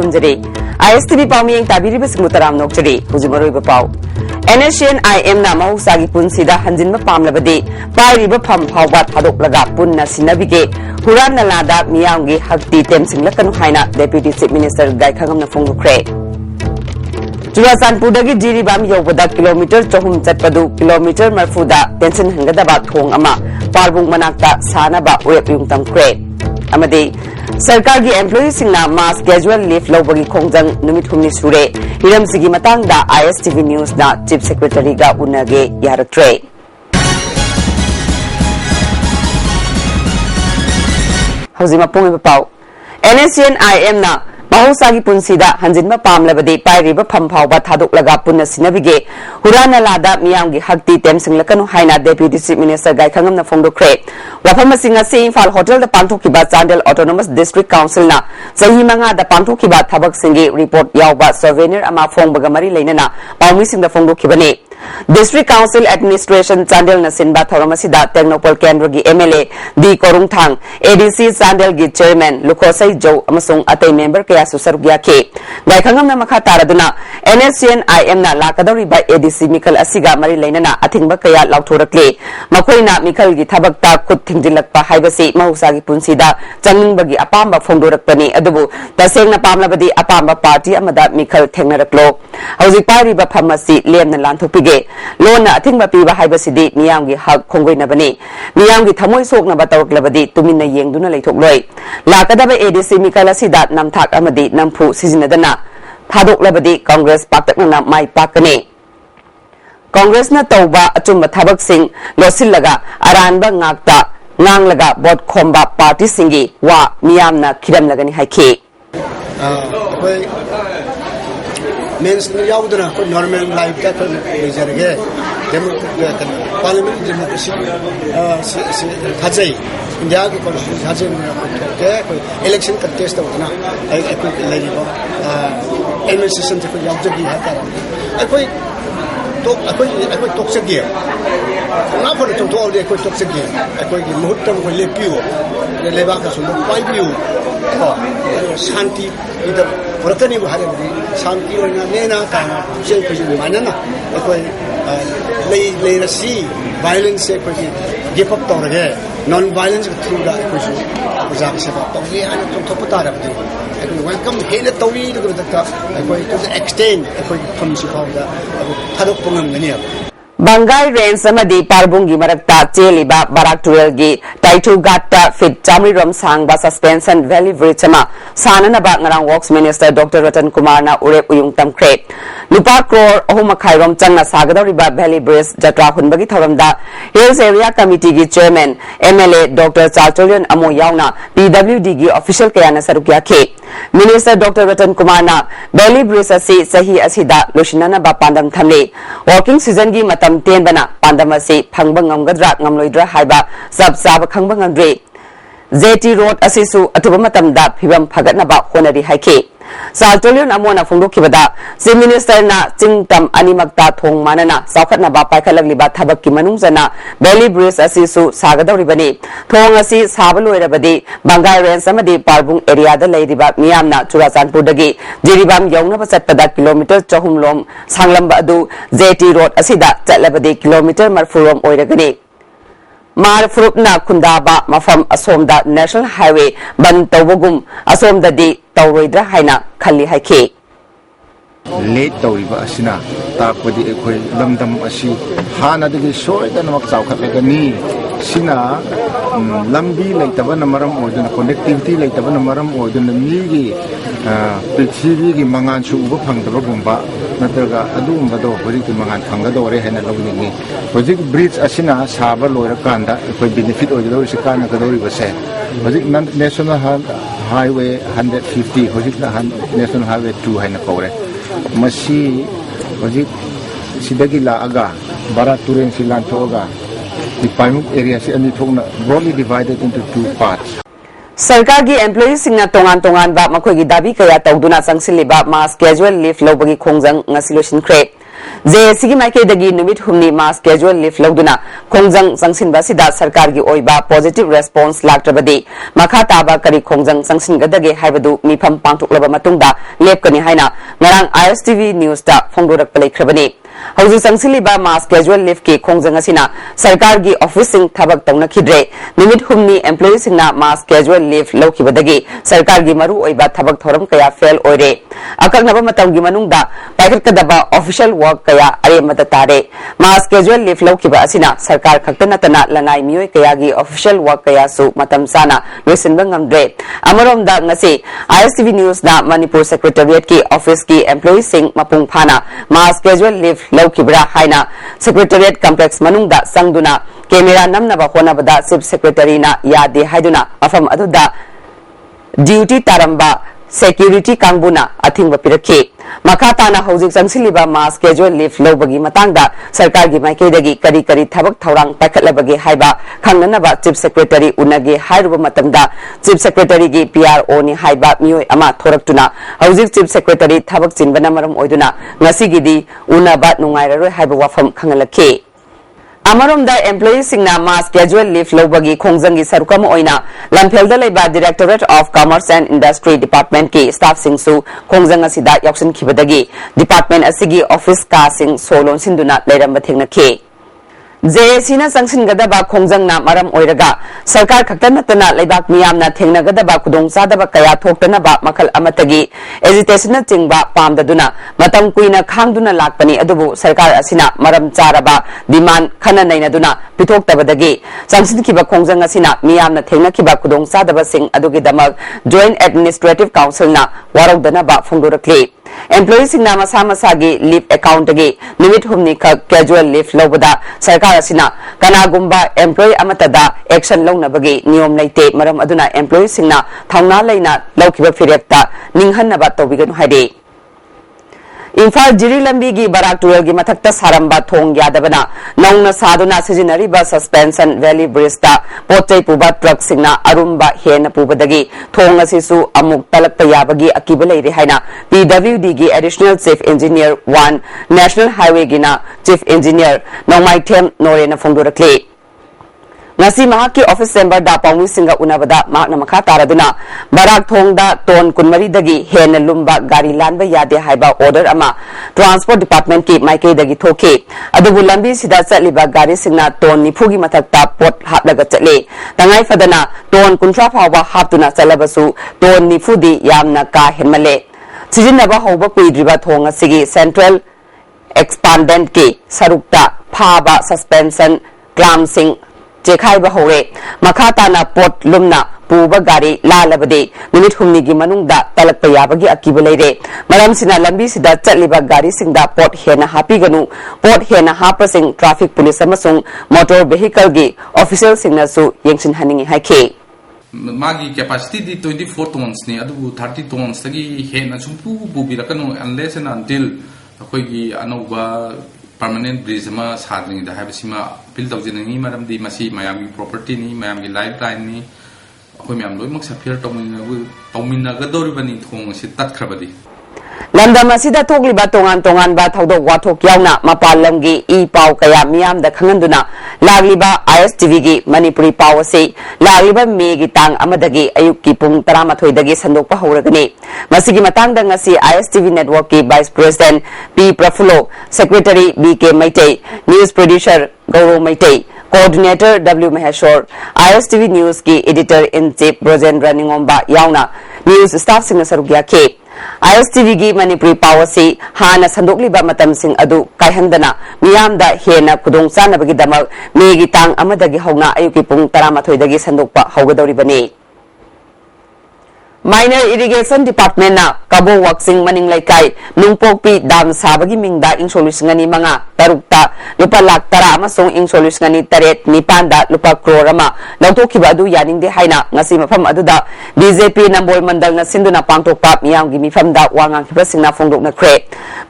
खुरुमजरी ISTV पाउमियंग ताबिरिब सिंगुतराम नोकचरी हुजिमरोइब पाउ NSCN-IM ना महौसागी पुनसिदा हंजिनब पामलबदि पाइरिब फम फावबा थादोकलगा पुन्ना सिनबिगे हुरान नलादा मियामगी हक्ति तेमसिंगलकनु हाइना डेप्यूटी चीफ मिनिस्टर गायखांगमना फोंदुखरे चुराचानपुरदगी जिरीबाम यौबदा किलोमीटर 4 चटपदु किलोमीटर मरफुदा टेंशन हंगदबा थोंग अमा पारबुंग मनाक्ता सानबा उरेप तमख्रे अमदि सरकार की एम्प्लॉई सिंगना मास कैजुअल लीव लौबगी खोंजंग नुमित हुमनी सुरे हिरमसिगी मतंगदा ISTV न्यूज ना चीफ सेक्रेटरी गा उनगे यारक्ट्रे हौजिमा पुंग पाउ NSCN-IM ना महौसागी पुनसिदा हंजिनबा पामलबदि पाइरिब फम फावबा थादोकलगा पुन्ना सिनबिगे हुरान लादा मियामगी हक्ति तेमसिंगलकनु हाइना डेप्यूटी चीफ मिनिस्टर गायखांगमना फोंदोखरे वफम सिंगा से इम्फाल होटल द पांथोखिबा चांदेल ऑटोनोमस डिस्ट्रिक्ट काउंसिल ना सही मंगा द पांथोखिबा थबक सिंगी रिपोर्ट यावबा सर्वेनियर अमा फोंबगा मरी लेनना पाउमी सिंग द फोंदोखिबने डिस्ट्रिक्ट काउंसिल एडमिनिस्ट्रेशन चांदेल न सिनबा थौरमसिदा टेक्नोपल केंद्र की MLA D Korungthang ADC Chandel की चेयरमैन लुखोसई जौ अमसुंग अतै मेंबर कया सुसरुक याखे गायखांगमना मखा तारदुना NSCN-IM ना लाकदौरिबा ADC मिखल असिगा मरी लेनना अथिंगबा कया लाउथोरक्ले मखोइना मिखल की थबकता खुद थिंजिलकपा हाइबसी महौसागी पुनसिदा चंगिंगबगी अपाम्बा फोंदोरकपनी अदुबु तसेंगना पामलबदी अपाम्बा पार्टी अमदा मिखल थेंगनरकलो हौजिक पारिबा फमसी लेमना लांथोपिगे लोन अथिंगबा पीबा हाइबसिदी मियामगी हक खोंगोइनबनी मियामगी थमोइ सोकनबा तवरकलबदी तुमिनना येंगदुना लेथोकलोय लाकदबा ADC मिखल असिदा नमथाक अमदी नमफु सिजिनदना थादोकलबदी कांग्रेस पाक्तकना माइ पाकने कांग्रेस न तौबा अचुम्बा थबक सिंह लोसिलगा अरानबा ngakta nganglगा बोट खोंबा पार्टी सिंगी वा मियामना खिरमलगनी हाइखे मेंस यावदना को नॉर्मल लाइफ का तो लेजरगे पार्लियामेंट डेमोक्रेसी थाजै इंडिया की कॉन्स्टिट्यूशन थाजै के इलेक्शन कंटेस्ट होना कोई लेरिबो एडमिनिस्ट्रेशन से कोई यावजगी है कोई तो कोई टॉक्सिक ना फर तो औदे कोई टॉक्सिक कोई की मुहूर्त को लेपियो लेबा का सुन पाइबियो शांति इधर वर्तनी हारे शांति होना लेना ताना से कोई मानना कोई ले रसी वायलेंस से कोई गिव अप तौरगे नॉन वायलेंस के थ्रू दा कोई मजाक से बात तो ये आने तो पता रखते हैं वेलकम हेले तौरी दगता कोई टू द एक्सटेंड कोई फंसी फाउदा थादोक पंगमगनी बंगाई रेंज अमदी पारबुंगी मरक्ता चेलिबा बराक टुरेलगी टाइटु गाट्टा फिट चामरीरोम सांगबा सस्पेंशन वैली ब्रिज अमा साननबा ngarang works minister doctor Ratan Kumar ना उरेप उयुंग तमख्रे लुपा क्रोर अहुम खाइरोम चंगना सागदौरिबा वैली ब्रिज जत्रा हुनबगी थौरमदा हिल्स एरिया कमिटी की चेयरमैन MLA डॉक्टर चाचोलियन अमो यावना PWD की ऑफिशियल कयाना सरुक याखे मिनिस्टर डॉक्टर रतन कुमार ना वैली ब्रिज असी सही असिदा लोशिननबा पांदम थमले वर्किंग सीजन की मतम तेनबना पांदम असी फंगबा ngamgadra ngamloidra haiba sab sab khangba ngandre JT road asisu atuba matamda phibam phagatnaba honari haike Saltolion amona phongdokhibada Chief Minister na chingtam animakta thong manana saukhatnaba paikhalakliba thabakki manungjana Valley Bridge asisu sagadoribani thong asi sabaloirabadi Bangai Range amadi Parbung area da leiriba miyamna Churachandpurdagi Jiribam yaunaba chatpada kilometer 4 lom sanglamba adu JT road asida chatlabadi kilometer marfulom oiragani Marfrupna Kundaba Mafam Asomda National Highway Ban Tawagum Asomdadi Tawroidra Haina Khali Haike Late Tauriba Asina Tapodi Equi Lamdam Ashi Hana de Soy than Maksaukalagani Sina Lambi like Tavanamaram or the connectivity like Tavanamaram or the Migi Pichi Manganchu Upang the Bagumba Nataga Adum Bado Horiki Mangan Pangadore and Logini Project Bridge Asina Saba Lora Kanda for benefit of the Roshikana Kadori was said Project National Highway 150 Project National Highway 2 Hanakore Masi Project Sidagila Aga Bara Turin Silantoga The Pamuk area is broadly divided into two parts. सरकार की employee सिंगना तोंगान तोंगान बा मखोई की दाबी कया तौदुना संगसिलिबा mass casual leave लौबगी खोंजंग ngasi लोसिनख्रे JSC की माइकेदगी नुमित हुमनी मास कैजुअल लीव लौदुना खोंजंग संगसिनबा सिदा सरकार की ओइबा पॉजिटिव रेस्पॉन्स लाक्टबदी मखा ताबा करी खोंजंग संगसिनगदगे हाइबदु मिफम पांथोक्लबा मतुंगदा लेपकनी हाइना ngarang ISTV न्यूज ता फोंदोरक पलेख्रबनी हौजी संगसिलिबा मास कैजुअल लीव की खोंजंग असिना सरकार की ऑफिसिंग थबक तौनखिद्रे निमित हुमनी एम्प्लॉई सिंगना मास कैजुअल लीव लौखिबदगी सरकार की मरु ओइबा थबक थौरम कया फेल ओइरे अकक्नबा मतमगी मनुंगदा पाइखटकदबा ऑफिशियल वर्क कया अरेमदा तारे मास कैजुअल लीव लौखिबा असिना सरकार खक्ता नतना लनाई मियोय कयागी ऑफिशियल वर्क कया सु मतम साना लोइसिनबा ngamdre अमरोमदा ngasi ISTV न्यूज ना मणिपुर सेक्रेटेरिएट की ऑफिस की एम्प्लॉई सिंग मपुंग फाना मास कैजुअल लीव लौखिब्रा हाइना सेक्रेटेरिएट कॉम्प्लेक्स मनुंगदा संगदुना कैमरा नमनबा होनबदा चीफ सेक्रेटरी ना यादे हाइदुना मफम अदुदा ड्यूटी तारंबा सेक्यूरिटी कांगबुना अथिंग पिरखी मखा ताना हौजिक संगसिलिबा मास कैजुअल लीव लौबगी मतंगदा सरकार की माइकेदगी करी करी थबक थौरांग पाइखटलबगे हाइबा खंगनबा चीफ सेक्रेटरी उनगे हाइरुबा मतंगदा चीफ सेक्रेटरी की PRO नि हाइबा मियोय अमा थोरक्तुना हौजिक चीफ सेक्रेटरी थबक चिनबना मरम ओइदुना ngasiगidi उनबा नुंगाइररोय हाइबा वाफम खंगलखि अमरोमदा एम्प्लॉई सिंगना मास कैजुअल लीव लौबगी खोंजंगी सरुकम ओइना लंफेलदा लेबा directorate of commerce and industry department की स्टाफ सिंगसु खोंजंग असिदा याउसनखिबदगी डिपार्टमेंट असिगी ऑफिस का सिंग सोलोन सिंदुना लेरम थेंगनखि JSC ना संगसिनगदबा खोंजंगना मरम ओइरगा सरकार खक्ता नतना लेबाक मियामना थेंगनगदबा खुदोंचादबा कया थोक्तनबा मखल अमतगी एजिटेशन चिंगबा पामददुना मतम कुइना खांगदुना लाकपनी अदुबु सरकार असिना मरम चारबा डिमांड खना नैनदुना पिथोक्तबदगी संगसिनखिबा खोंजंग असिना मियामना थेंगनखिबा खुदोंचादबा सिंग अदुगी दमक जॉइंट एडमिनिस्ट्रेटिव काउंसिल ना वारौदनबा फोंदोरक्ली एम्प्लॉई सिंगना मसा मसागी लीव अकाउंट गी निमित हुमनी खक कैजुअल लीव लौबदा सरकार असिना कनागुंबा एम्प्लॉई अमतदा एक्शन लौनबगी नियम लैते मरम अदुना एम्प्लॉई सिंगना थौना लैना लौखिबा फिरेक्ता निंगहन्नबा तौबिगनु हाइदे इम्फाल जिरी लंबी की बराक टुरल की मथक्ता सारंबा थोंग यादबना नौना सादुना सिजिनरीबा सस्पेंशन वैली ब्रिजता पोचै पुबा ट्रक सिंगना अरुंबा हेन पुबदगी थोंग असिसु अमुक तलक्ता याबगी अकिब लैरे हाइना PWD की additional chief engineer 1 national highway गिना चीफ इंजीनियर नौमाइथेम नोरेना फोंदोरक्ले ngasi mahak ki office chamber da pawmi singa unabada mahna makha taraduna barak thongda ton kunmari dagi hen lumba gari lanba yade haiba order ama transport department ki maike dagi thoke adubu lambi sida chatliba gari singna ton nifu gi mathakta pot haplaga chatle tangai fadana ton kunthra phawba haptuna chalabasu ton nifu di yamna ka henmale sijinaba hawba kuidriba thong asigi central expandant ki sarukta phaba suspension clam sing जेखाइबा होरे मखाताना pot लुमना पुबा गाड़ी लालबदे minute हुमनी की मनुंगदा तलकपा याबगी अकिब लैरे मरमसिना लंबी सिदा चटलिबा गाड़ी सिंगदा पोट हेना हापीगनु पोट हेना हापसिंग ट्रैफिक पुलिस अमसुंग मोटर व्हीकल की ऑफिशियल सिंगनासु येंगसिन हनिंगी हाइखे मागी कैपेसिटी दी 24 टन्स ने अदुबु 30 टन्स तगी हेना सुंपु पुबिरकनु अनलेस एंड अंटिल अखोइगी अनौबा permanent bridge ma sadring da habisima appeal tawjinani maramdi masi mayamgi property ni mayamgi lifeline ni akhoi mayam loimak saphiar tawminna gadoribani thong si tatkrabadi लंदम असिदा थोकलिबा तोंगान तोंगान बा थौदोक वाथोक यावना मपालमगी ई पाव कया मियाम द खंगंदुना लागलिबा ISTV की मणिपुरी पाव से लागलिबा मे की तांग अमदगी अयुक की पुंग 13 दगी संदोकपा हौरगनी मसिगी मतंग द ngasi ISTV नेटवर्क की vice president P Prafullo secretary BK Meitei news producer Gaurav Meitei coordinator W Maheshwar ISTV news की editor in chief Brajendra Ningomba यावना न्यूज स्टाफ सिंग सरुगिया के ISTV की मणिपुरी पाव से हाना संदोकलिबा मतम सिंग अदु कायहंदना मियामदा हेना खुदोंग चानबगी दमक मेगी तांग अमदगी हौना अयुकी पुंग 13 दगी संदोकपा हौगदौरिबनी माइनर इरिगेशन डिपार्टमेंट ना कबो वक्सिंग मनिंग लाइकाई नुंगपोकपी दाम साबगी मिंगदा इंग सोल्यूशंगनी मंगा तरुकता लुपा लाख 13 अमसोंग इंग सोल्यूशंगनी तरेट निपांदा लुपा क्रोर अमा लौथोखिबा अदु यानिंगदे हाइना ngasi mafam aduda BJP Nambol मंडल ना सिंधुना पांगथोकपा मियामगी मिफमदा वांगांखिबा सिंगना फोंदोकना ख्रे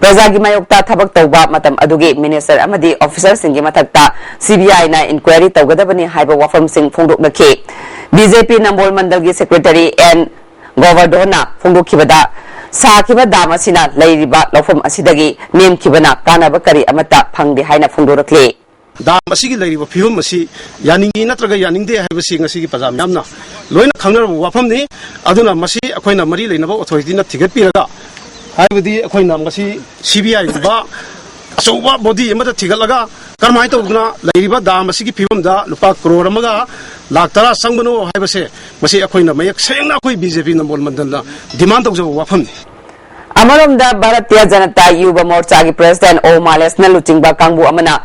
प्रजागी मायोक्ता थबक तौबा मतम अदुगी मिनिस्टर अमदी ऑफिसर सिंगी मथक्ता CBI ना इंक्वायरी तौगदबनी हाइबा वाफम सिंग फोंदोकना खे BJP नंबोल मंडल की सेक्रेटरी एन गोवर्धना फोंदोखिबदा साखिबा दाम असिना लैरिबा लौफम असिदगी नेमखिबना कानाबा करी अमता फंगदे हाइना फोंदोरक्ले दाम असिगी लैरिबा फिवम असी यानिंगी नत्रगा यानिंगदे हाइबसि ngasiगी पजाम यामना लोइना खंगनरबा वाफमनि अदुना मसी अखोइना मरी लैनबा अथॉरिटीना थिगतपिरगा हाइबदि अखोइना ngasi CBI गुबा अचौबा बॉडी अमदा थिगतलगा करमाय तौदुना लैरिबा दाम असिगी फिवमदा लुपा करोड़ अमगा लाख 10 संगबनो हाइबसे मसी अखोइना मयक सेंगना अखोइ बीजेपी नंबोल मंडलना डिमांड तौजबा वाफमनि अमरोमदा भारतीय जनता युवा मोर्चा की प्रेसिडेंट ओ मालेसना लुचिंगबा कांगबु अमना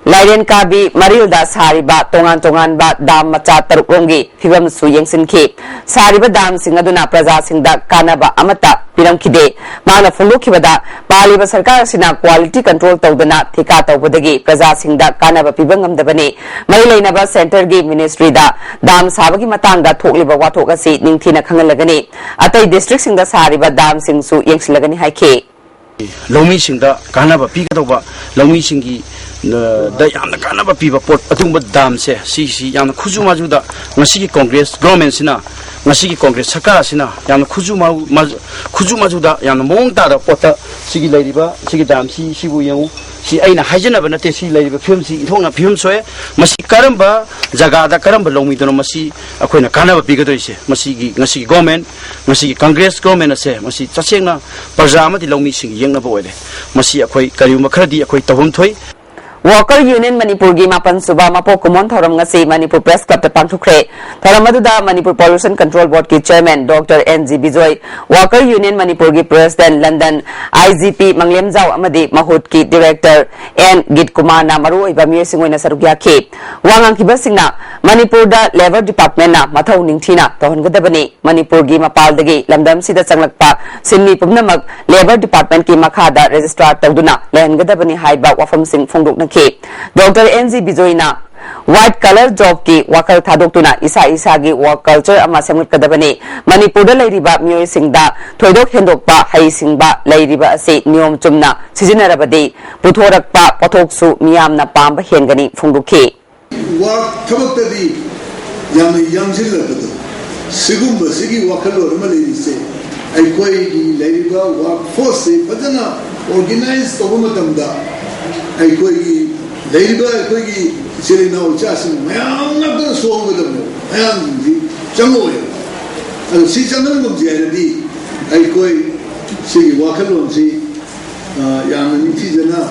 लाइरेन काबी मरिलदा सारिबा तोंगान तोंगानबा दाम मचा तरुकोंगी फिवम सु येंसिनखि सारिबा दाम सिंग अदुना प्रजा सिंगदा कानाबा अमता पिरमखिदे माना फुंदोखिबदा पालिबा सरकार सिना क्वालिटी कंट्रोल तौदना थिका तौबदगी प्रजा सिंगदा कानाबा पिबंगमदबने मई लेनबा सेंटर की मिनिस्ट्री दा दाम साबगी मतांगदा थोकलिबा वाथोक असि निंगथिना खंगलगनी अतै डिस्ट्रिक्ट सिंगदा सारिबा दाम सिंगसु येंसिलगनी हाइखे लौमी सिंगदा कानाबा पिगदौबा लौमी सिंगी दा यामना कानाबा पिबा पोट अदुंबा दाम से सी यामना खुजु माजुदा ngasi कांग्रेस गवर्नमेंट सिना ngasi कांग्रेस सरकार सिना यामना खुजु माजुदा यामना मोंग तादा पोटा सिगी लैरिबा सिगी दाम सिबु यंगु सी आइना हाइजनबा नते सी लैरिबा फिल्म सी इथोंना फिल्म सोए मसी करमबा जगादा करमबा लौमी दोनो मसी अखोइना कानाबा पिगदोइसे मसीगी ngasi government ngasi Congress government असे मसी चसेंगना प्रजा अमदि लौमी सिंगी यंगनबा ओइदे मसी अखोइ करियुमा खरदी अखोइ तबम थोइ वर्कर यूनियन मणिपुर की मापन सुबह मपो कुमोन थौरम ngasi मणिपुर प्रेस क्लब पांथुखरे थौरम अदुदा मणिपुर पॉल्यूशन कंट्रोल बोर्ड की chairman doctor N G Bijoy worker union Manipur की प्रेसिडेंट लंदन आईजीपी मंगलेमजाव अमदी महूत की डायरेक्टर एन गित कुमार ना मरु ओइबा मियसिंगोइना सरुक याखि वांगांखिबा सिंगना मणिपुर दा लेबर डिपार्टमेंट ना मथौ निंगथिना तोहनगदबनी मणिपुर की मपालदगी लमदम सिदा चंगलकपा सिन्नी पुमनमक लेबर डिपार्टमेंट की मखादा रजिस्ट्रार तौदुना लेहनगदबनी हाइबा वफम सिंग फोंदोकना डॉक्टर एनजी बिजोइना व्हाइट कलर जॉब की वाकल थादोक्तुना इसा इसागी वर्क कल्चर अमा सेमगदबने मणिपुरदा लैरिबा मियोय सिंगदा थोइदोक हेंदोकपा हाई सिंगबा लैरिबा असे नियम चुमना सिजिनरबदे पुथोरकपा पथोकसु मियामना पांबा हेंगनी फुंगुखे वर्क थबक्तदी याम यांजिलबदो सिगुंबा सिगी वाकलो रमलेरिसे अइकोइगी लैरिबा वर्क फोर्स से फजना ऑर्गेनाइज तबमतमदा अइकोइगी लैरिबा अइकोइगी सिलिना उचासिन मयामना सोंगदमो मयामदी चंगोय अदो सी चंगनगम जेरदी अइकोइ सिगी वाकलोंसी याम निथिजना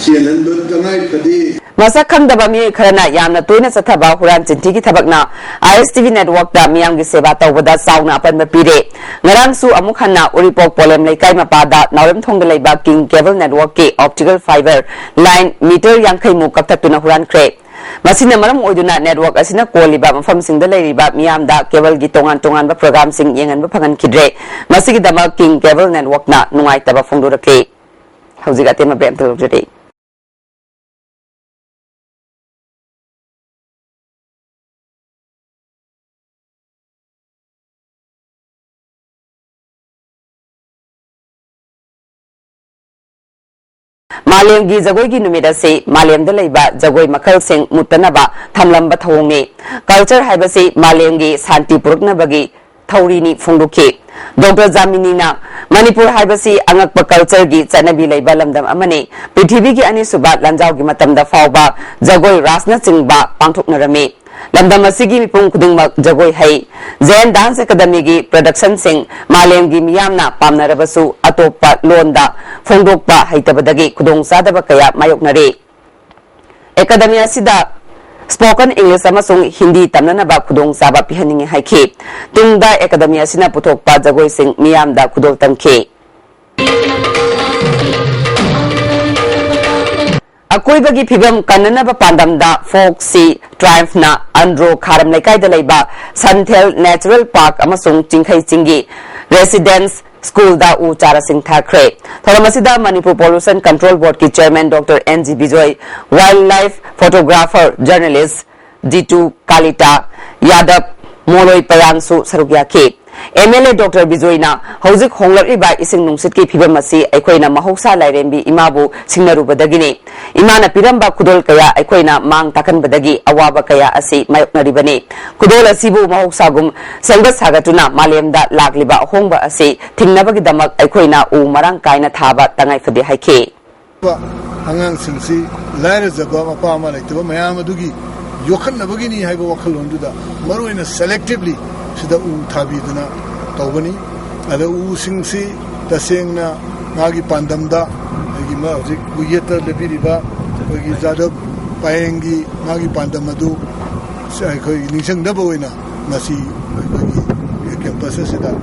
चेलनबद तंगाइ फदे मसक खंगदबा मियोय खरना यामना तोयना चथबा हुरान चिंठी की थबकना आईएसटीवी नेटवर्क दा मियाम की सेवा तौबदा साउना अपन पीरे ngarangsु amuk hanna uripok polem leikai mapada naurem thongda leiba king cable network ke optical fiber line meter yankhai mu kaptatuna huran kre masina maram oiduna network asina koliba mafam singda leiriba miyam da cable gi tongan ba program sing yengan ba phangan khidre masigi dama king cable network na nungai taba phongdorakle haujiga tema bem tolojade मालेम की जगोई की नुमित से मालेम दलैबा Jagoi मखल Singh मुतनबा थमलंबा थौंगने culture हाइबसे मालेम की शांति पुरकनबगी थौरीनी फुंगुखे doctor जामिनीना Manipur हाइबसे अंगक culture की चनबी लैबा लमदम अमने पृथ्वी की अनिसुबा लंजाव की मतमदा फावबा जगोई रासना चिंगबा पांथोकनरमे लमदम असिगी मिपुंग खुदुंगमक जगोई है जैन डांस एकेडमी की प्रोडक्शन सिंह मालेम की मियामना पामनरबसु अतोपा लोंदा फोंदोकपा हैतबदगी खुदोंग सादबा कया मायोकनरे एकेडमी असिदा स्पोकन इंग्लिश अमसुंग हिंदी तमननबा खुदोंग साबा पिहनिंगे हाइखे तुंगदा एकेडमी असिना पुथोकपा जगोई सिंह मियामदा खुदोल तंखे अकोइबगी फिगम कन्ननबा पांडमदा फोक सी ट्रायम्फना अंड्रो खारम लेकाइदा लैबा संथेल नेचुरल पार्क अमसुंग चिंखै चिंगी रेसिडेंस स्कूल दा उ चारा Singh Thackeray थरमसिदा Manipur pollution control board की chairman doctor N G Bijoy wild life photographer journalist Jitu कालिटा Yadav मोलोई पयांसु सरुक याखे MLA Dr. Bijoyna hauzik honglakliba ising nungsit ki phibam asi aikoina mahausa lairembi imabu singnarubadagini imana piramba kudol kaya aikoina mang takanbadagi awaba kaya asi mayoknaribani kudol asibu mahausagum sangba sagatuna malemda lakliba hongba asi thingnabagi damak aikoina u marang kaina thaba tangai fadi haike angang singsi laira jaba mapa ma laitaba mayam adugi yokhanabagini haiba wakhalonduda maroina selectively sida u thabiduna tawbani ada u singsi tasengna magi pandamda agi ma hojik buyeta lebiriba kogi jada paengi magi pandamadu sai khoi nisang daba oina masi kogi campus sida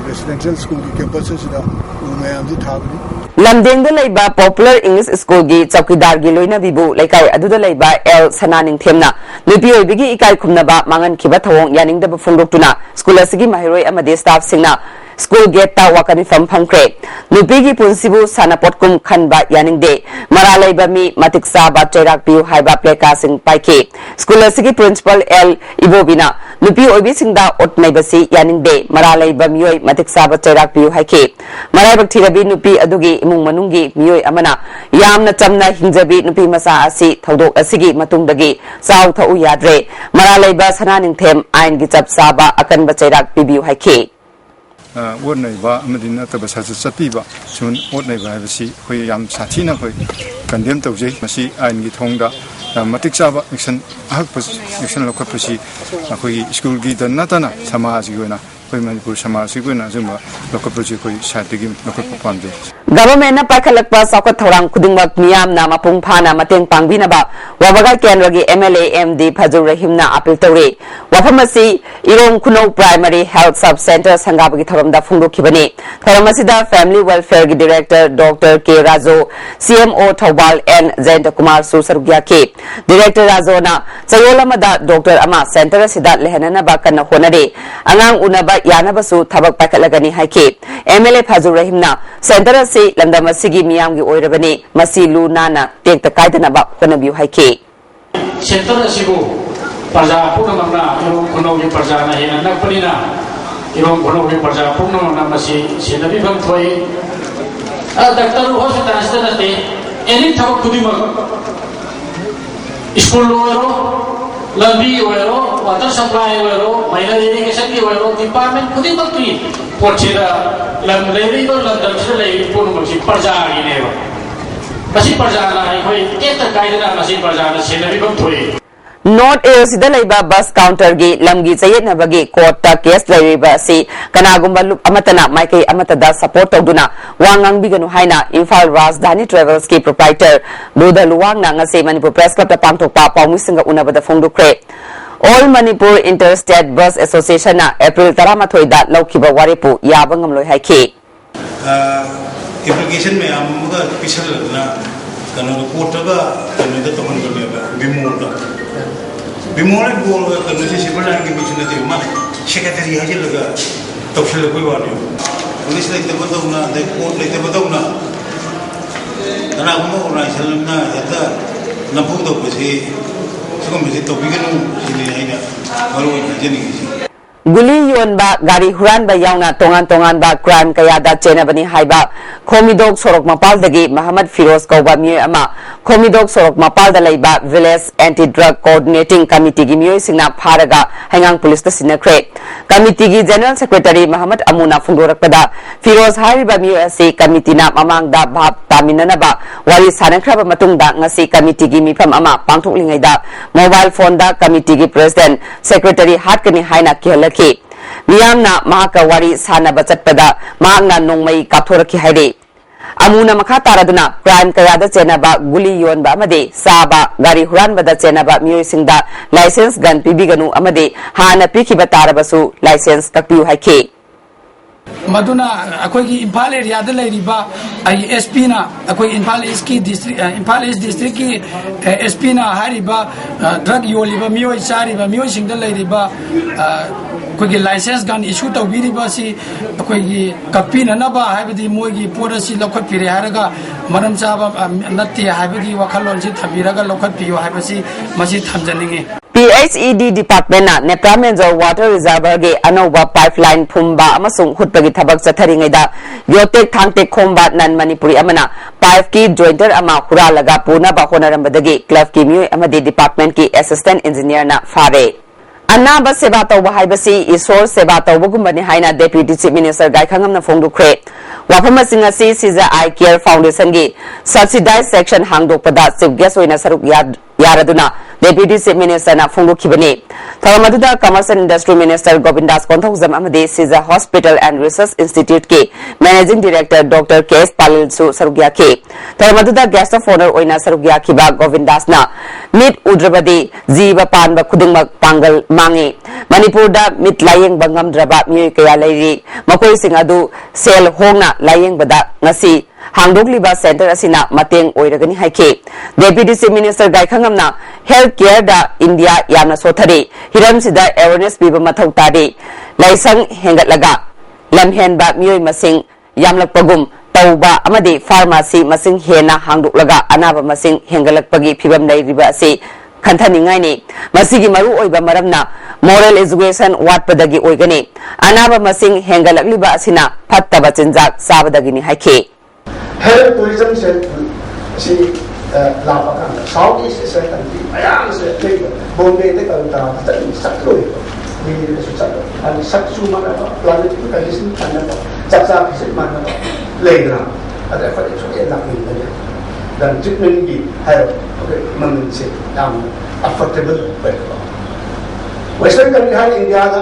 residential school ki campus sida u mayam ji thabani Lamdeng da laiba Popular English School gi chowkidar gi loina bibu laikai aduda laiba L Sananing themna nupi oibigi ikai khumnaba mangan khiba thawong yaning da phungdoktuna school asigi mahiroi amade staff singna school gate ta wakani famkhre nupi gi punsibu sanapotkum khanba yaning de mara laiba mi matiksa ba cherak piu haiba pleka sing paike school asigi principal L Ibobina nupi oibi singda otnai basi yaning de mara laiba mioi matiksa ba cherak piu haike mara bakthi rabi nupi adugi imung manunggi mioi amana yamna chamna hingjabi nupi masa asi thodok asigi matungdagi chaw thau yadre mara laiba Sananing them ain gi chapsa ba akan ba cherak pibiu haike word nei ba amadi na ta ba sa chati ba sun word nei ba ha si khoi yam sathi na khoi condemn tau jai masi ain gi thongda matik sa ba action hak pas action lokha pasi khoi school gi dan na ta na samaj gi na khoi manipur samaj gi na juma lokha project khoi sati gi lokha pam de Government na pakhalakpa sakot thorang khudingmak miyam na mapung phana mateng pangbina ba wabaga kenragi MLA MD Phajur Rahim na appeal tawre wafamasi Irong Kunou Primary Health Sub Center sangabagi thoramda phungdokhibani thoramasida Family Welfare gi Director Dr. K Rajo CMO Thawbal N Jayanta Kumar Susarugya ke Director Rajo na chayolamada Dr. Ama Center sida lehanana ba kana honare angang unaba yanaba su thabak pakhalagani haike MLA Phajur Rahim na Center lamdam asigi miyam gi oirabani masi lu nana tekta kaidana ba konabiu haike center asibu parja punamna irong kono gi parja na hena nakpanina irong kono gi parja punamna masi senabi bang thoi doctor hospital astate any thawak kudima school oiro lambi oiro water supply oiro minor irrigation gi oiro department kudima tui porchira lam leiri do lam dalchira leiri pun masi parja gi neba masi parja na hoi eta kaidana masi parja na senabi bang thoi North Sida laiba bus counter gi lamgi chayetna bagi court ta case laiba si kanagumba lup amatana maikai amatada support tawduna wangang biganu haina Imphal Rajdhani Travels ki proprietor Buda Luwang na ngase Manipur Press Club ta pangthokpa pawmisinga unabada phongdukre All Manipur Interstate Bus Association na April 13 da laukiba warepu yaba ngamloi haike application में आमगा पिछल ना कनो court का कनो तो तमन को लेगा बिमोर बोल कनो से सिपला के बीच में थे मा सेक्रेटरी है जे लगा तफसील कोई बात नहीं पुलिस लेते बताओ ना दे कोर्ट लेते बताओ ना तना को ना सलमना यता नफु तो बसे सको में तो बिगनु सिने है ना और जनी Guli yonba gari huran ba yauna tongan ba crime kaya da chena bani haiba Khomidok Sorok Mapal dagi Muhammad Firoz Kauba miyoy ama Khomidok Sorok Mapal da laiba Village Anti-Drug Coordinating Committee gi miyoy singna pharaga hangang police ta sinakre committee gi General Secretary Muhammad Amuna phungdorakpada Firoz hariba miyoy ase committee na mamang da bhab taminana ba wari sanakhraba matungda ngasi committee gi mifam ama pangthoklingai da mobile phone da committee gi president secretary hatkani haina kihalak Miyamna mahaka wari sana bachatpada mahangna nongmai kapthoraki haire amuna makha taraduna crime kaya da chena ba guli yon ba amade saba gari huran bada chena ba miyoy singda license gun pibiganu amade hana pikhiba tarabasu license takpiu haike maduna akoi ki Imphal area da leiriba ai SP na akoi Imphal East ki district Imphal East district ki SP na hariba drug yoliba miyoy chariba miyoy singda leiriba akoi ki license gun issue tawbiriba si akoi ki kapina na ba haibadi moy ki policy lokhat pire haraga maram chaba natti haibadi wakhalon si thabiraga lokhat piyo haibasi masi thamjaningi PHED Department na Nepra Major Water Reservoir ge anova pipeline phumba amasung hutpagi thabak chatharingaida yotek thangtek khomba nan Manipuri amana pipe ki jointer ama hura laga puna ba honarambadagi club ki mui amadi department ki assistant engineer na fare Anaba seba tawba haibasi isor seba tawba gumbani haina Deputy Chief Minister Gai Khangam na phongdukre wafama singa si Siza Eye Care Foundation gi subsidized section hangdokpada chief guest oina saruk yaraduna Deputy Chief Minister na phongdokhibani thamaduda Commerce and Industry Minister Govindas Konthokjam amadi Siza Hospital and Research Institute ki Managing Director Dr. K.S. Palil su sarugya ki thamaduda guest of honor oina sarugya kiba Govindas na mit udrabadi jiba panba khudingmak pangal mangi Manipur da mit layeng bangam draba mi kaya lairi makoi sing adu sel hongna layeng bada ngasi hangdokliba center asina mateng oiragani haike Deputy Chief Minister Gai Khangam na health care da India yamna sothari hiram sida awareness biba mathau tari laisang hengat laga lamhen ba mioi masing yamlak pagum tauba amadi pharmacy masing hena hangdok laga anaba masing hengalak pagi phibam lai riba asi Kanthaningai ni masigi maru oiba maramna moral education watpadagi oigani anaba masing hengalakliba asina phattaba chinjak sabadagi ni haike health tourism se si lava kan South East Asia country ayam se ke Bombay de kalta tan saklo ni su saklo an saksu mana planet condition kana chaksa visit mana legra ada fa so ya nak ni dan treatment gi have okay man se affordable better western country ha India da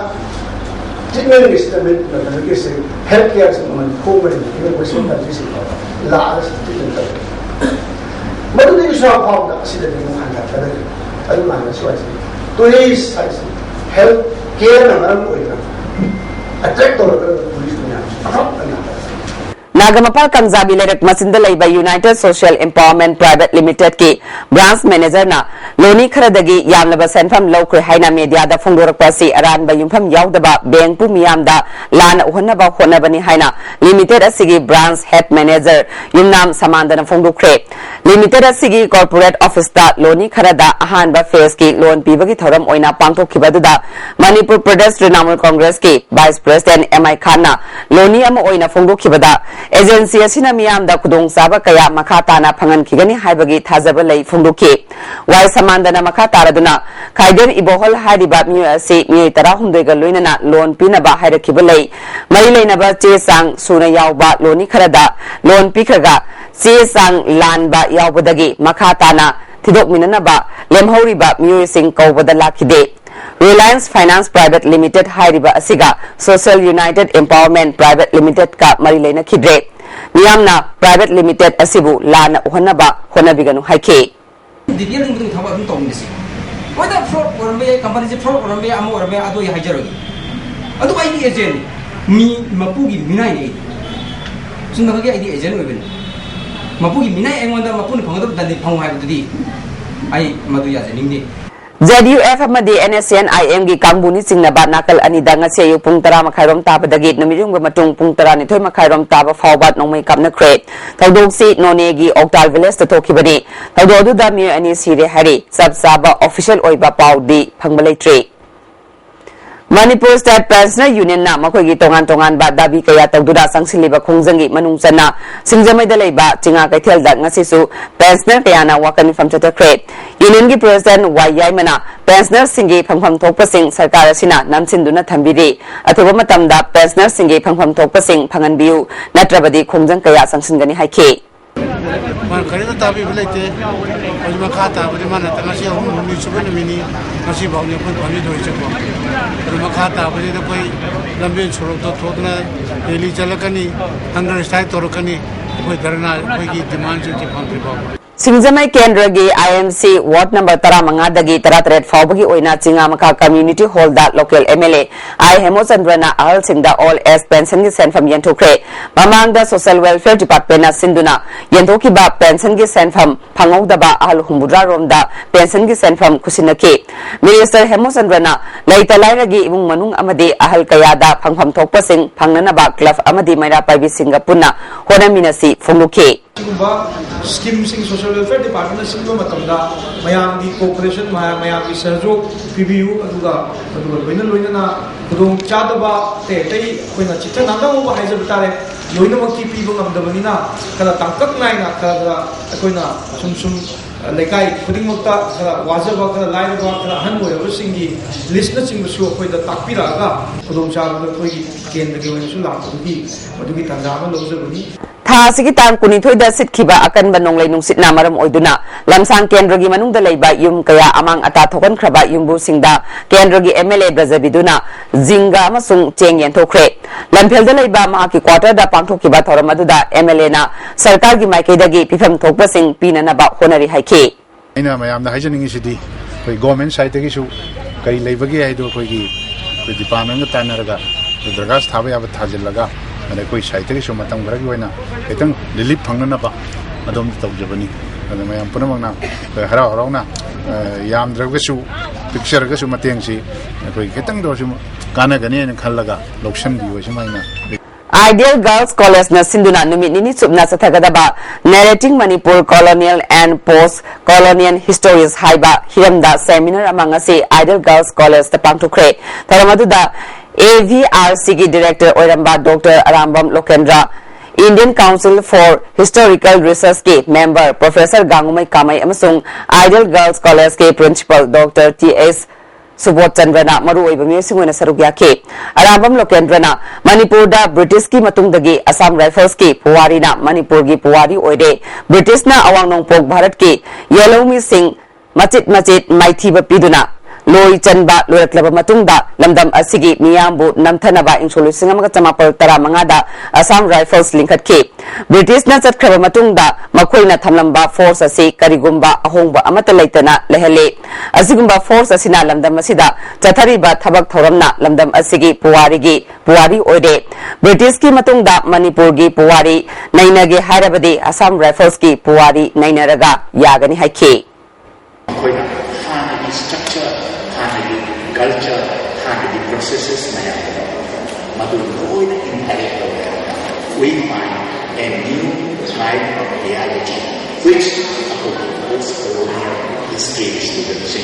treatment system na ke se healthcare se man ko mai ni western country se la treatment madu ni so pa da si da ni han da da ai man so ai to is health care na man ko ina attract to police ni Nagamapal Kangzabi Lerak Masinda Laiba United Social Empowerment Private Limited ki branch manager na loni kharadagi yamlaba senfam lokre haina media da phongdorak pasi aran ba yumpham yaudaba bank pu miyam da lana uhannaba honabani haina limited asigi branch head manager yumnam samandana phongdokre limited asigi corporate office da loni kharada ahan ba face ki loan pibagi thoram oina pangtokhibaduda Manipur Pradesh Trinamool Congress ki vice president MI Khan na loni ama oina phongdokhibada agency asina miyam da kudong saba kaya makata na phangan khigani haibagi thajaba lei phongdokhi wai samandana makata raduna kaider ibohol hariba mi ase mi tara humdoi ga loinana loan pinaba hairakhiba lei mai leinaba che sang suna yawba loni kharada loan pikhraga che sang lanba yawbadagi makata na thidok minanaba lemhoriba mi sing kawbada lakhide Reliance Finance Private Limited Hairiba Asiga Social United Empowerment Private Limited ka marilena khidre miyamna Private Limited asibu lana uhannaba honabiganu haike DPL ngi thaba dum tong disi wada fraud orambe company je fraud orambe amo orambe ado ya hajarogi adu ID agent mi mapugi minai ni sunna ga ID agent weben mapugi minai engonda mapuni phangado dandi phang hai dudi ai madu ya jeningni ZUF amadi NSCN IM gi kangbuni singnaba nakal anida ngase yu pung 10 makhairom tabadagi namijung matung pung 12 makhairom taba fawbat nongmai kapna kre tawdongsi nonegi Oktal Village ta thokibani tawdodu da mi ani sire hari sabsaba official oiba paudi phangbalaitre Manipur State Pensioner Union na makoigi tongan ba dabi kaya tawduda sangsiliba khongjangi manungchana singjamai da leiba chinga kaithel da ngasisu pensioner kaya na wakani famchata kre Union gi President Wayai mana pensioner singi phangpham thokpasing sarkar asina namchinduna thambiri athuba matamda pensioner singi phangpham thokpasing phanganbiu natrabadi khongjang kaya sangsingani haike man kare da tabi bilate oj makata bari man ta ngasi hum ni subani mini ngasi bawni kon bawni doi chakwa oj makata bari da koi lambe chorok to thodna daily chalakani hunger strike torokani koi dharna koi ki demand chu ki phang ba Singjamai Kendra gi IMC Ward number 15 dagi 38 fawbagi oina chinga maka community hall da local MLA I Hemosandrana Ahal Singda all as pension gi send from Yentokre mamang da social welfare department na sinduna Yentoki ba pension gi send from phangau da ba Ahal Humbudra rom da pension gi send from Kusinaki Minister Hemochandra Laita Lairagi Imung Manung Amadi Ahal Kayada Pangpam Tokpasing Pangnanaba Club Amadi Maira Paibi Singapuna Honaminasi Fongluke. Scheme sing social welfare department singlo matamda mayam di cooperation mayam di sahjog PBU aduga loina na kudung chadaba te koina chitta nanda mo haija bitare loina makki pibo ngamdabani na kala tangkak nai na kala koina sum lekai kuding mukta kala wajaba kala line ba kala han mo yo singi list na sing su koida takpira ga kudung chadaba koi kendra ge wani su la adugi tanda ma lojabani Thasigi tang kunithoi da sit khiba akan banong lai nungsit na maram oiduna lamsang kendragi manung da leiba yum kaya amang ata thokan khraba yumbu singda kendragi MLA brazabiduna zinga amasung chengyen thokre lamphel da leiba ma ki quarter da pangthok khiba thoram aduda MLA na sarkar gi maikei dagi pifam thokpa sing pinana ba honari haike aina mayam da haijaningi sidi koi government side gi su kai leibagi haido koi gi department ga tanaraga dragas thabe aba thajillaga ane koi site gi su matang bragi waina ketang relief phangna ba adom tawjabani ane mayam punamangna harau harau na yam draga su picture ga su mateng si koi ketang do su kana gani ne khallaga lokshan bi wasi maina Ideal Girls College na Sinduna numit nini subna sathagadaba Narrating Manipur Colonial and Post-Colonial Histories haiba hiramda seminar amangasi Ideal Girls College ta pangthokre tharamaduda AVRC ki director oiramba Dr. Arambam Lokendra Indian Council for Historical Research ke member Professor Gangumai Kamai amasung Ideal Girls College ke principal Dr. T.S. Subodh Chandrana maru oiba myusingona sarugya ke Arambam Lokendrana Manipur da British ki matungdagi Assam Rifles ki puwari na Manipur gi puwari oide British na awang nongpok Bharat ki Yellow Singh machit maithiba piduna Loi Chanba Loraklaba Matungda Lamdam Asigi Miyambu Namthanaba Insolusing Amagatamapal Taramangada Assam Rifles Linkat Ke British na Chatkraba Matungda Makoina Thamlamba Force Asi Karigumba Ahongba Amata Laitana Lehele Asigumba Force Asina Lamdam Asida Chathariba Thabak Thoramna Lamdam Asigi Puwari Oide British ki Matungda Manipur gi Puwari Nainage Hairabadi Assam Rifles ki Puwari Nainaraga Yagani Haike culture, the processes, we find a new type of reality, which post-colonial history students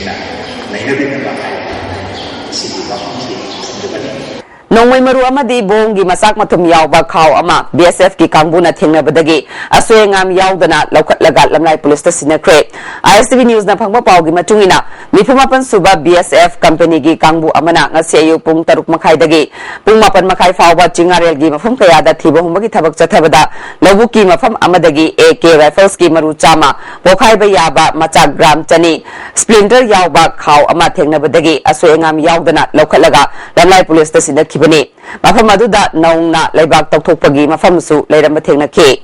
Nongmai maru amadi bongi masak matum yawba khaw ama BSF ki kangbuna thengnabadagi aswengam yawdana laukatlaga lamlai police ta sinakre ISTV news na phangba pawgi matungina mifumapan suba BSF company gi kangbu amana ngasi ayu pung 6:30 dagi pung 8:30 fawba chingarel gi mafam kayada thiba humbagi thabak chathabada labuki mafam amadagi AK rifles ki maru chama bokhai ba yaba machak gram chani splinter yawba khaw ama thengnabadagi aswengam yawdana laukatlaga lamlai police ta sinak Bani, Mafamaduda Nauna, Laibak Tokpagi, Mafamsu, Lairama Tenake.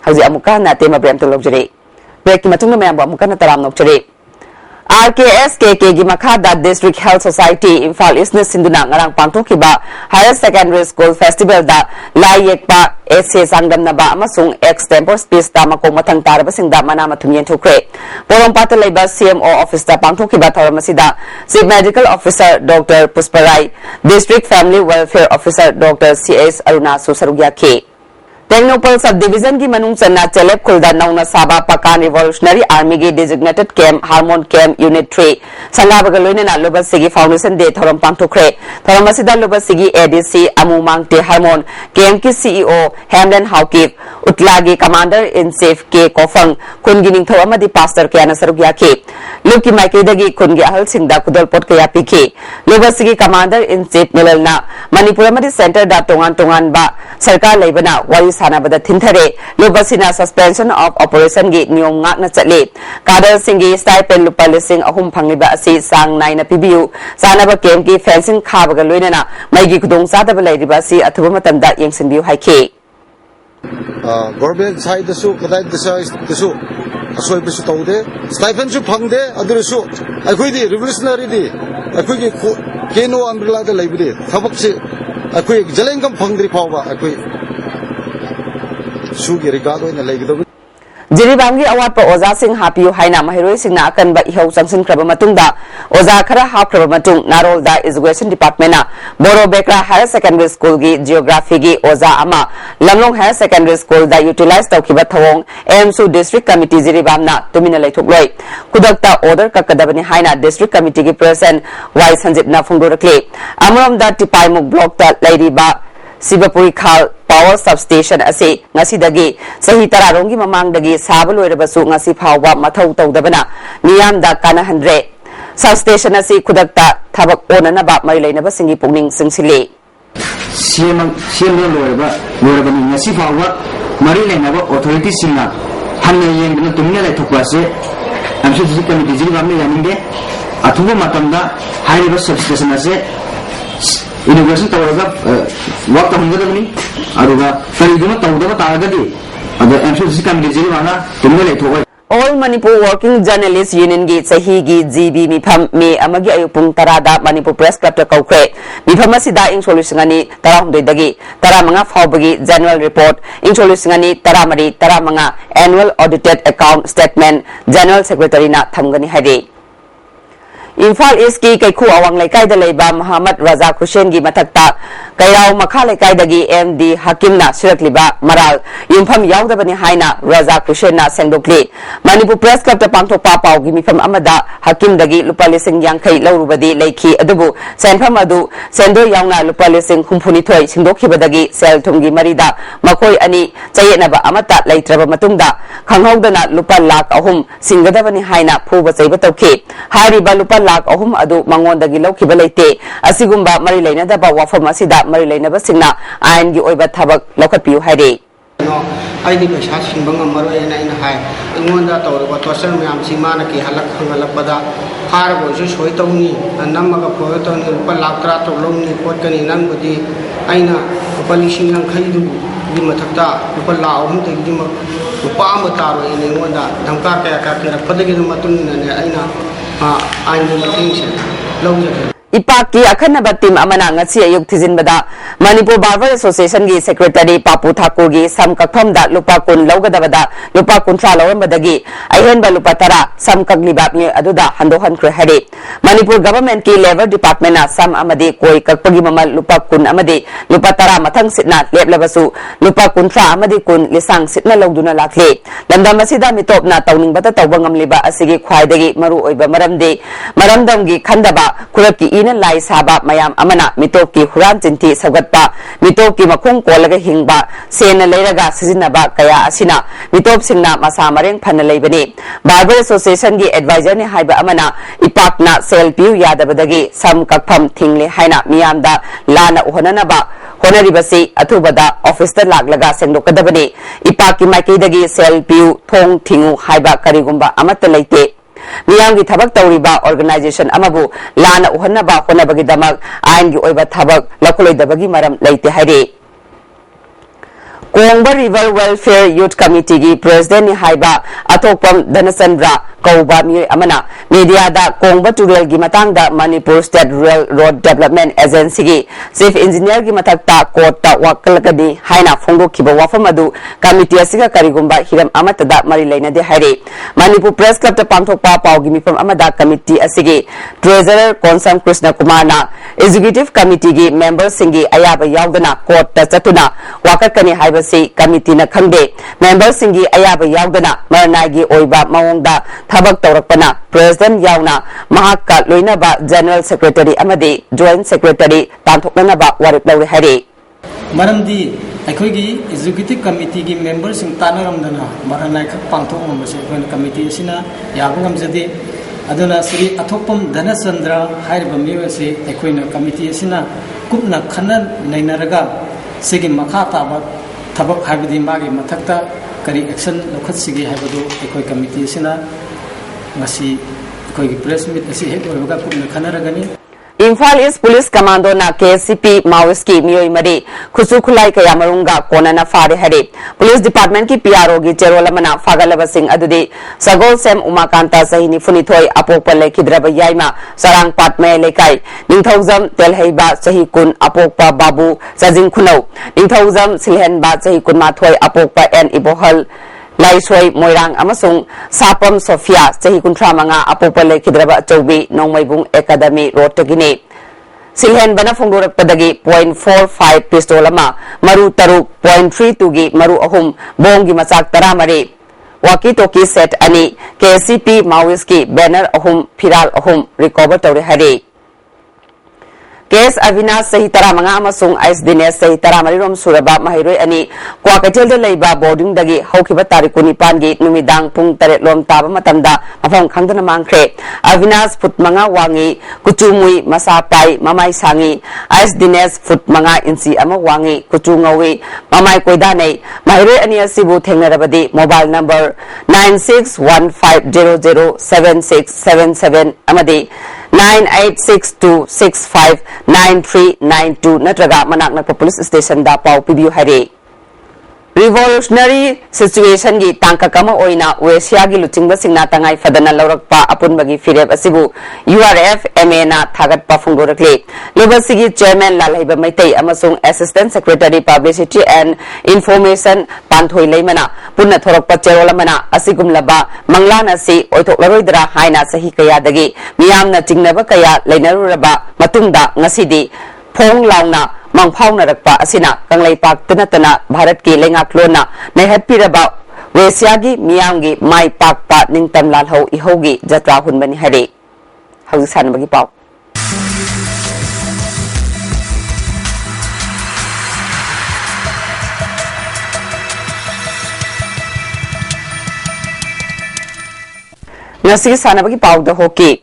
How's Amukana, Tema Bram to luxury? Break Matuna member Mukana Taram Nocture. RKSK Gimakada District Health Society in Fal Isna Sinduna, Narang Pantokiba, Higher Secondary School Festival da Layekpa, S.A. Sangdam Naba, Amasung, Extempore Space Tamako Matang Tarabasing da Manama Tumian Tokre. Porom Patalaba CMO Officer Pantokiba Taramasida, Chief Medical Officer Dr. Pusparai, District Family Welfare Officer Dr. C.S. Aruna Susarugya K. Technopal Subdivision की मनुंग चन्ना चलेब खुलदा नौना साबा पकान revolutionary army की designated camp हार्मोन camp unit 3 संगाबग लोइनेना लोबस सिगी फाउंडेशन डे थोरम पांगथोखरे थोरम असिदा लोबस सिगी एडीसी अमुमांग ते हार्मोन कैंप की सीईओ हेमलन हाउकिप उतलागी कमांडर इन चीफ के कोफंग खुनगी निंगथो अमदी पास्टर क्याना सरुगिया के लोकी माइकेदगी खुनगी अहल सिंगदा कुदल पोट कया पिके लोबस सिगी कमांडर इन चीफ मिललना मणिपुर अमदी सेंटर दा तोंगान तोंगान बा सरकार लेबना वारी सानाबदा थिंथरे लोबसिना सस्पेंशन ऑफ ऑपरेशन गी नियम ngakna chatle kadal singi stipend lupa lising ahum phangliba asi sang naina pibiu sanaba kem ki fencing khabaga loinana maigi kudong sadaba lairiba si athuba matamda yengsinbiu haike government side dasu kadai dasu asoi bisu taude stipend su phangde adrusu akhoi di revolutionary di akhoi ki keno umbrella da laibide thabak se akhoi jalengam phangdri phawba akhoi जिरीबामगी अवाटपा ओजा सिंह हापियु हाइना महिरोई सिंहना अकनबा इहौ चंगसिनख्रबा मतुंगदा ओजा खरा हापख्रबा मतुंग नारोलदा education department ना बोरो बेकरा higher secondary school की geography की ओजा अमा लमलोंग हायर सेकेंडरी स्कूल दा यूटिलाइज तौखिबा थवोंग एमसु डिस्ट्रिक्ट कमिटी जिरीबामना तुमिना लेथुकलोय खुदकता ऑर्डर ककदबनी हाइना डिस्ट्रिक्ट कमिटी की प्रेसिडेंट वाई संजीपना फोंदोरक्ले अमरमदा टिपाइमुक ब्लॉक ता लैरिबा सिबपुरी खाल पावर सबस्टेशन असे ngasi सही तरारोंगी ममांगदगी साब लोइरबसु ngasi फावबा मथौ तौदबना मियामदा कानहनरे सबस्टेशन असे खुदकता थबक ओननबा मरि लैनबा सिंगी पुंगनिंग सिंसिले सीएम लोइरबनी ngasi फावबा मरि लैनबा अथॉरिटी सिंगा हन्ने येंगदना तुमने लेथोकवासे एमसीसी कमिटी जिरिबामने यानिंगे अथुबा मतमदा हाइरिबा सबस्टेशन असे इनोवेशन तौरगा वर्क तहंगदबनी अरुगा करिदुना तौदबा तारगदी अद एमसीसी कमिटी जिरिबाना तुमने लेथोय All Manipur Working Journalists Union gi sahi gi GB mifam me amagi ayupung tarada Manipur Press Club ta kaukre mifam asida ing solusingani tarahumdoi dagi taramanga fawbagi general report ing solusingani taramari taramanga annual audited account statement general secretary na thamgani hade Imphal East ki kaikhu awang laikai da leiba Muhammad Razak Hussain gi mathakta kairau makha laikai dagi MD Hakim na sirakliba maral yumpham yaudabani haina Razak Hussain na sengdokli Manipur Press Club ta pangthokpa pau gi mifam amada Hakim dagi lupa lising yangkai laurubadi leikhi adubu senpham adu sendo yauna lupa lising humphuni thoi singdokhibadagi sel thumgi marida makoi ani chayenaba amata leitraba matungda khanghaudana lupa lakh ahum singadabani haina phuba chaiba tawkhi hariba lupa lakh ahum adu mangondagi lokhiba leite asigumba mari leinadaba wafam asida mari leinaba singna ain gi oiba thabak lokhapiu haire aidi paisa singbang amaro ena ina hai ingonda tawrba tosal myam simana ki halak khangalakpada har bo su soi tawni namaga pho tawni pa lakra to lomni potkani nan budi aina palising lang khaidu di mathakta pa la ahum te di ma pa ma taro ena ingonda dhamkar kaya ka kira padagi matun ne aina ain di mating se lawja Ipaki akhanaba team amana ngasi ayuk thijinbada Manipur Barber Association gi secretary Papu Thakur gi sam kakpham da lupa kun laugadabada lupa kuntra lawambadagi aihenba lupa tara sam kagliba mi aduda handohan khre hare Manipur government ki labor department na sam amadi koi kakpagi mamal lupa kun amadi lupa tara mathang sitna leplebasu lupa kuntra amadi kun lisang sitna lawduna lakle lamdam asida mitop na tawning bata tawbangam liba asigi khwaidagi maru oiba maramdam gi khandaba kuraki ina lai saba mayam amana mitop ki huran chinti sagatpa mitop ki makhung kolaga hingba sena leiraga sijinaba kaya asina mitop singna masa mareng phana leibani Barber Association gi advisor ni haiba amana ipakna selpiu yadabadagi sam kakpham thingle haina miyamda lana uhonanaba honaribasi athubada office ta laglaga sengdokadabani ipaki maikidagi selpiu thong thingu haiba karigumba amata leite Miyamgi thabak tawriba organization amabu lana uhannaba honabagi damak ain gi oiba thabak lakuloidabagi maram leite haire Kongba River Welfare Youth Committee gi president ni haiba atokpam Dhanasandra Kauba mi amana media da Kongba Tural gi matangda Manipur State Rural Road Development Agency gi chief engineer gi mathakta court ta wakalagadi haina phongdo khiba wafam adu committee asiga karigumba hiram amata da mari leina de haire Manipur Press Club ta pangthokpa pau gi mifam amada committee asigi treasurer Konsam Krishna Kumar na executive committee gi members singi ayaba yaudana court ta chatuna wakakani haiba si committee na khangde members singi ayaba yaudana marnagi oiba mawongda thabak tawrakpana president yauna mahakka loinaba general secretary amadi joint secretary tanthoknaba warip lawre hare maramdi aikoigi executive committee gi members sing tanaramdana maranai khak pangthok mamase kon committee asina yabungam jade aduna sri athokpam Dhanasandra hairiba miwase aikoina committee asina kupna khanan nainaraga sigi makha taba thabak haibadi magi mathakta kari action lokhatsigi haibadu ekoi committee sina ngasi ekoi press meet asi het oibaga kupna khanaragani Imphal East Police Commando na KCP Maoist ki miyoi mari khusu khulai kaya marunga kona na fare hare Police Department ki PRO gi cherola mana fagalaba sing adudi Sagol Sem Umakanta sahini funithoi apokpa lekhidraba yaima sarang patme lekai ningthauzam telheiba sahi kun apokpa babu sajing khunau ningthauzam silhen ba sahi kun mathoi apokpa en ibohal Laisoi Moirang amasung Sapam Sophia Chahi Kuntra Manga Apopa Lekidraba Chaubi Nongmaibung Academy Road Tagini Silhen Bana Fongorak Padagi .45 pistol ama Maru Taruk .32 gi Maru Ahum Bongi Machak Taramari Walkie Talkie set ani KCP Maoist ki banner ahum Phiral ahum recover tawre hari Case Avinash sahi tara manga amasung Ice Dinesh sahi tara marirom suraba mahiroi ani Kwakatel da leiba boarding dagi haukiba tarikuni pangi numidang pung taret lom taba matamda mafam khangdana mangkre Avinash fut manga wangi kuchumui masapai mamai sangi Ice Dinesh fut manga insi ama wangi kuchungawi mamai koidanei mahiroi ani asibu thengnarabadi mobile number 9615007677 amadi 9862659392 natraga manak nakpa police station da pau pibiu hari Revolutionary situation gi tangkakama oina Asia gi luchingba singna tangai fadana laurakpa apunbagi fireb asibu URF MA na thagat pa fungorakle Libasigi chairman Lalhaiba Maitai amasung assistant secretary publicity and information Panthoi Leimana punna thorakpa cherolamana asigum laba manglana si oithoklaroi haina sahi kaya dagi miyamna chingnaba kaya leinaruraba matungda ngasidi phong launa mangphawna rakpa asina kanglai pak tana Bharat ki lengak lona nei happy raba Asia gi miyamgi mai pak pa ningtam lalho ihogi jatra hunbani hari hauji sanbagi pau Ngasi sanabagi pau da hoki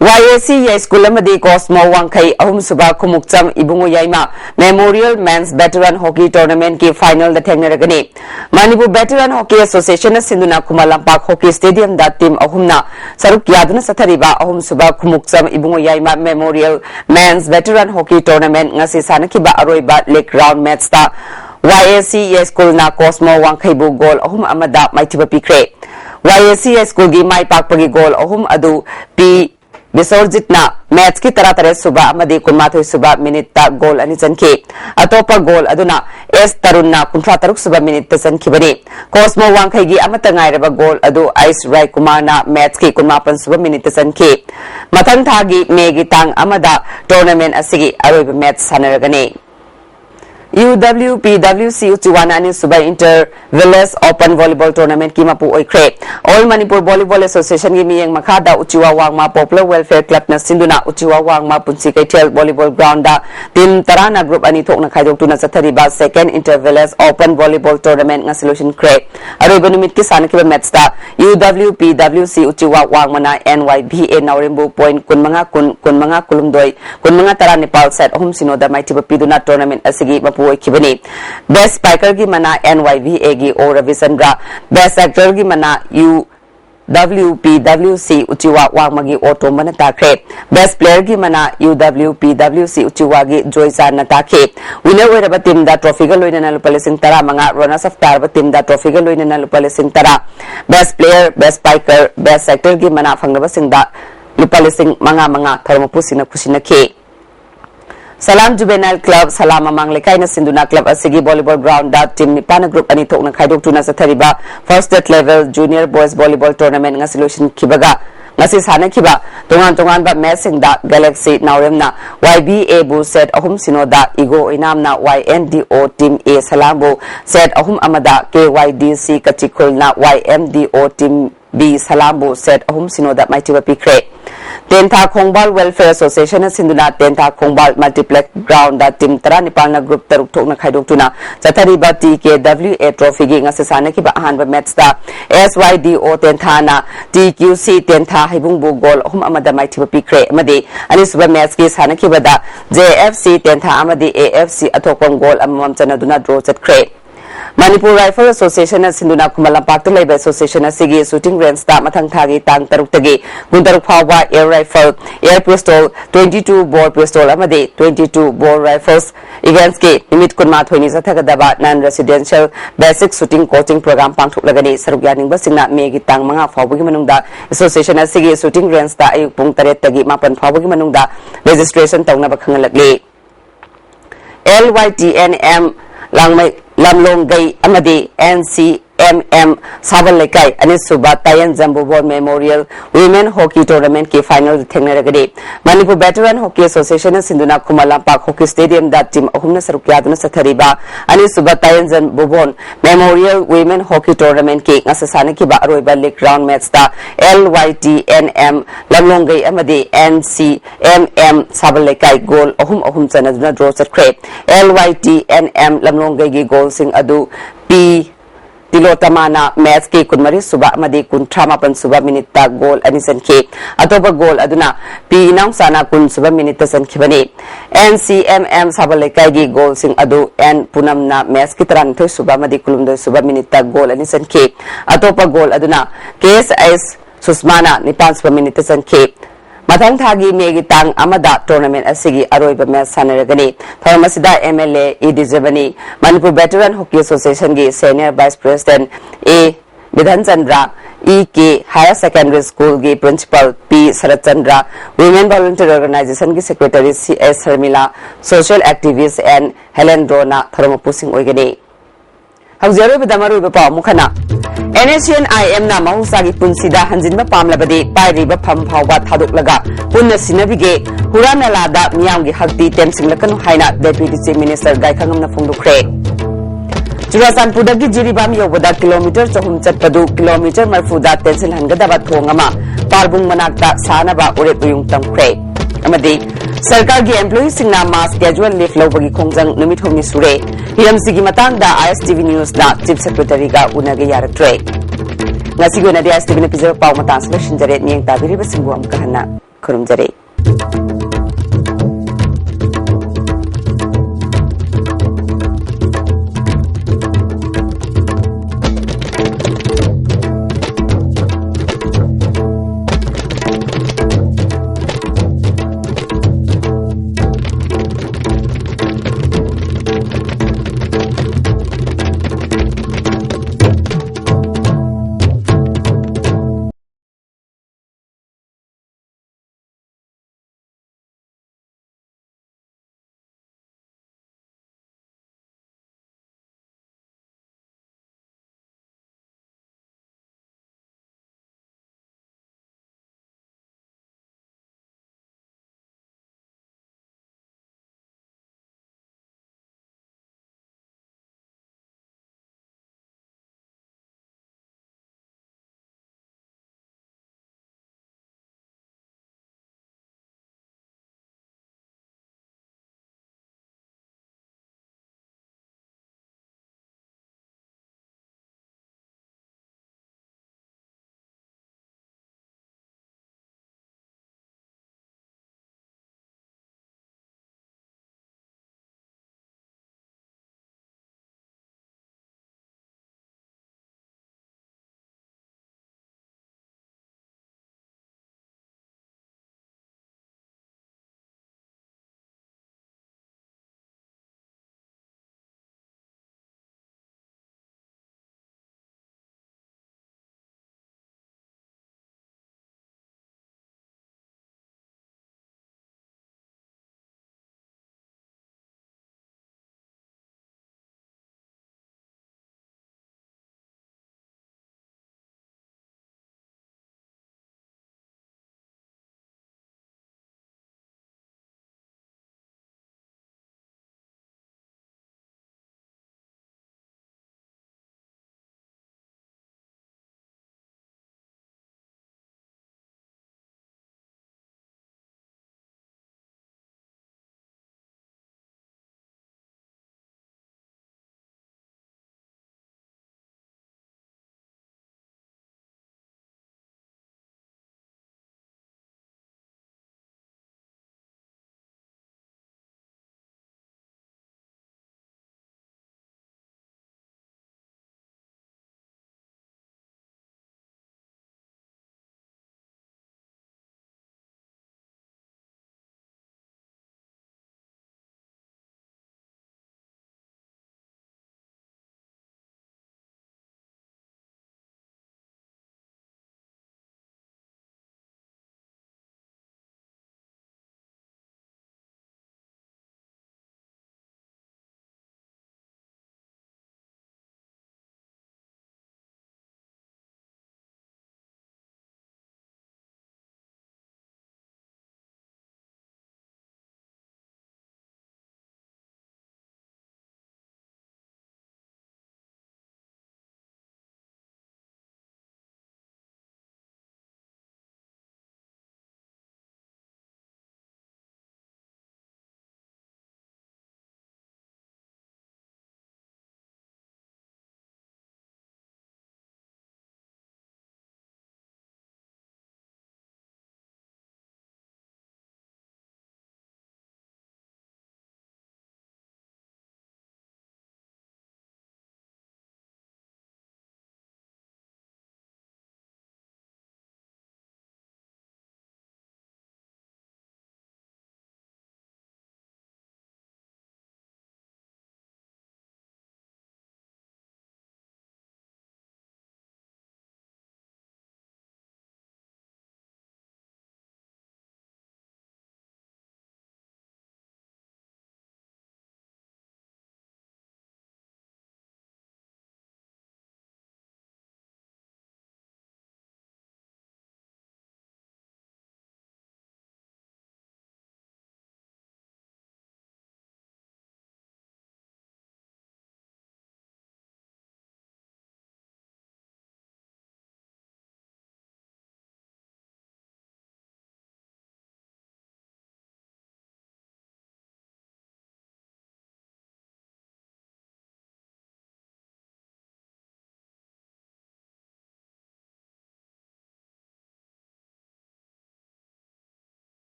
YAC School amadi Cosmo Wangkai ahum suba khumukcham ibungu yaima Memorial Men's Veteran Hockey Tournament ki final da thengnaragani Manipur Veteran Hockey Association na sinduna Kumalampak Hockey Stadium da team ahumna saruk yaduna sathariba ahum suba khumukcham ibungu yaima Memorial Men's Veteran Hockey Tournament ngasi sanakiba aroiba league round match ta YAC School na Cosmo Wangkai bu goal ahum amada maithiba pikre YAC School gi mai pakpagi goal ahum adu P Bisorjit na match ki tara suba amadi kunmathoi suba minute ta goal ani chanki atopa goal aduna S Tarun na kuntra taruk suba minute ta chankhibani Cosmo Wangkai gi amata ngairaba goal adu Ice Rai Kumar na match ki kunmapan suba minute ta chanki mathang thagi megi tang amada tournament asigi aroiba match sanaragani UWPWC Uchiwanani Suba Inter Village Open Volleyball Tournament ki mapu oikre All Manipur Volleyball Association gi miyeng makhada Uchiwa Wangma Popular Welfare Club na sinduna Uchiwa Wangma Punsi Kaitel Volleyball Ground da team Tarana Group ani thokna khaidok tuna sathariba Second Inter Village Open Volleyball Tournament nga solution kre aroiba numit ki sanakiba match da UWPWC Uchiwa Wangmana NYBA Naurembu point kunmanga kulumdoi kunmanga tara Nepal set ahum sinoda maithiba piduna tournament asigi Kibani Best Spiker gi mana NYVA gi O Ravisandra Best Actor gi mana UWPWC Uchiwa Wangmagi Auto mana takre Best Player gi mana UWPWC Uchiwa gi Joysan na takhe winner oiraba team da trophy ga loina lupalesing tara manga runners of tarba team da trophy ga loina lupalesing tara Best Player Best Spiker Best Actor gi mana fangnaba singda lupalesing manga tharmapusina kusina ke Salam Juvenile Club Salam Amang Lekai na sinduna club asigi volleyball ground da team Nipana group ani thokna khaidok tuna sathariba first state level junior boys volleyball tournament nga solution kibaga ngasi sana kiba tongan ba match da Galaxy Nauremna YBA bu set ahum sinoda Igo inamna YNDO team A Salambo set ahum amada KYDC Kachikul na YMDO team B Salambo set ahum sinoda maitiba pikre Tentha Khongbal Welfare Association sinduna Tentha Khongbal Multiplex Ground da team Tara Nipalna Group taruk thokna khaidok tuna chathariba TKWA Trophy gi ngase sana ki ba ahanba match da SYDO Tentha na TQC Tentha haibungbu goal ahum amada maithiba pikre amadi anisuba match ki sana ki bada JFC Tentha amadi AFC athokpam goal amam chanaduna draw chatkre Manipur Rifle Association na sinduna Kumalampak to Labor Association na sige shooting range da mathang thagi tang taruk tagi gundaruk phawa air rifle air pistol 22 bore pistol amadi 22 bore rifles events ke nimit kunma thoini sathagadaba non residential basic shooting coaching program pangthuk lagani saruk yaning basingna megi tang manga phawbugi manungda association na sige shooting range da ayuk pung 8 tagi 9 phawbugi manungda registration tawna ba khangalakli LYTNM Langmai Lamlong Gai Amadi NCMM Sabal Lekai Anisuba Tayan Zambubon Memorial Women Hockey Tournament ki final thengnaragadi Manipur Veteran Hockey Association Sinduna Kumalampak Hockey Stadium that team ahumna sarukyaduna sathariba Anisuba Tayan Zambubon Memorial Women Hockey Tournament ki ngasasana ki ba aroiba league round match ta LYTNM Lamlongai amadi NCMM Sabal Lekai goal ahum chanaduna draw chatkre LYTNM Lamlongai gi goal sing adu P Tilotamana match ki kunmari suba amadi kun tramapan suba minita goal anisan ke atoba goal aduna P nang sana kun suba minita san khibani NCMM Sabalekai gi goal sing adu N punamna match ki taran thoi suba amadi kulumdo suba minita goal anisan ke atopa goal aduna KSS Susmana nipan suba minita san ke Matang thagi megi tang amada tournament asigi aroiba match sanaragani Tharmasida MLA Idijabani Manipur Veteran Hockey Association gi Senior Vice President A Bidhan Chandra EK Higher Secondary School gi Principal P Sarat Chandra Women Volunteer Organization gi Secretary CS Harmila Social Activist and Helen Rona Tharmapusing Oigani Hauzeru bidamaru bapa mukhana NCNIM na mahusagi punsida hanjinba pamlabadi pairiba phamphawba thadoklaga punna sinabige huranalada miyamgi hakti temsinglakanu haina Deputy Chief Minister Gaikhangamna phongdukre Churasanpurdagi jiribam yobada kilometer chahum chatpadu kilometer marfuda tensil hangadaba thongama parbung manakta sanaba urep uyung tamkre amadi Sarkar gi employees singna mass casual leave lobagi khongjang numit homni sure hiramsi gi matangda ISTV News na Chief Secretary ga unage yaratre ngasi go na ISTV na pizza paw matang selection jare niang tabiri basingbu am kahana khurumjare